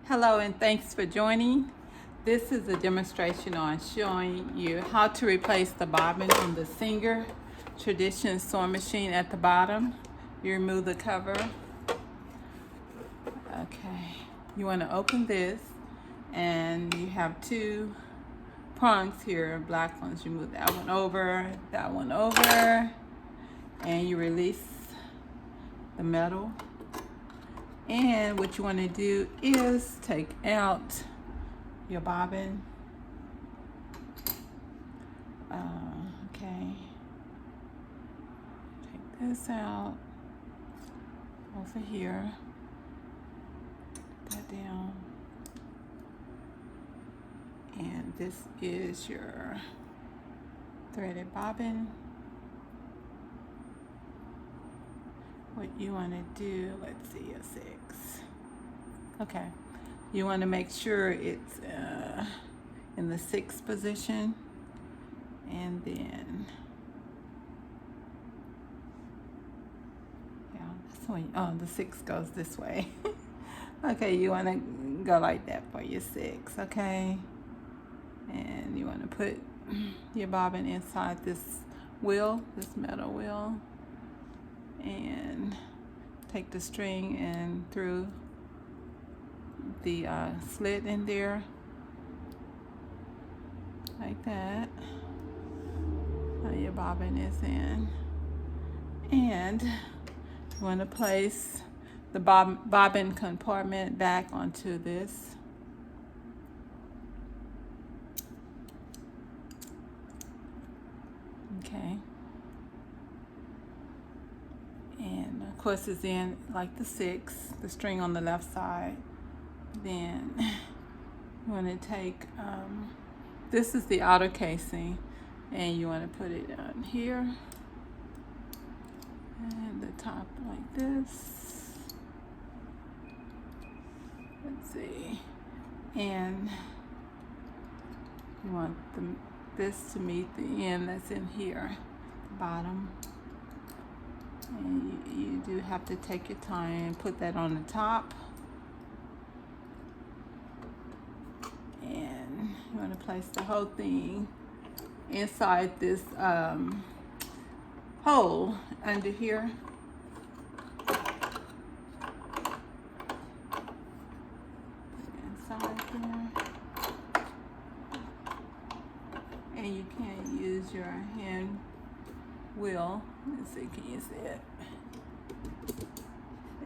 Hello and thanks for joining. This is a demonstration on showing you how to replace the bobbin on the Singer Tradition sewing machine at the bottom. You remove the cover. Okay, you want to open this and you have two prongs here, black ones. You move that one over, and you release the metal. And what you want to do is take out your bobbin. Okay. Take this out over here. Put that down. And this is your threaded bobbin. What you want to do, let's see, a 6. Okay, you want to make sure it's in the 6th position, and then that's when the 6 goes this way. Okay, you want to go like that for your 6. Okay, and you want to put your bobbin inside this wheel, this metal wheel, and take the string and through the slit in there like that. Now your bobbin is in, and you want to place the bobbin compartment back onto this. Okay. And of course it's in like the 6, the string on the left side. Then you want to take, this is the outer casing, and you want to put it on here, and the top like this. Let's see. And you want this to meet the end that's in here, the bottom. And you do have to take your time and put that on the top. And you want to place the whole thing inside this hole under here. Inside there. And you can use your hand wheel. Let's see, can you see it?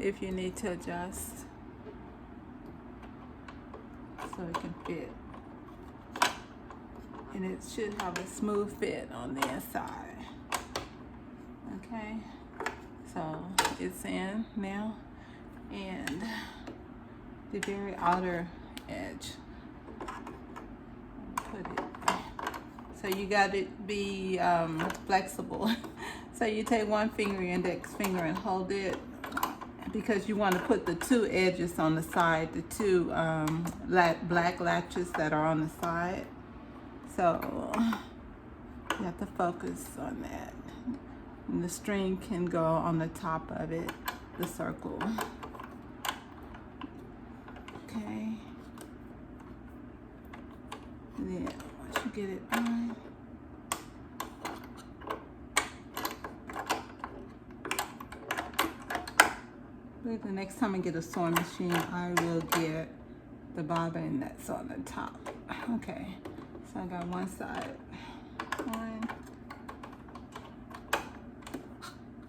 If you need to adjust so it can fit. And it should have a smooth fit on the inside. Okay, so it's in now, and the very outer edge, put it. So you got to be flexible. So you take one finger, your index finger, and hold it, because you want to put the 2 edges on the side, the 2 black latches that are on the side. So you have to focus on that. And the string can go on the top of it, the circle. Okay. And then once you get it on, the next time I get a sewing machine, I will get the bobbin that's on the top. Okay, so I got one side on.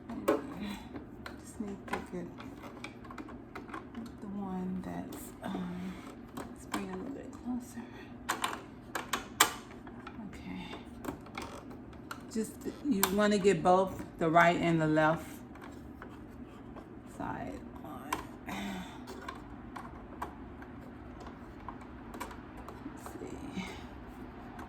And just need to get the one that's, let's bring it a little bit closer. Okay. Just, you want to get both the right and the left side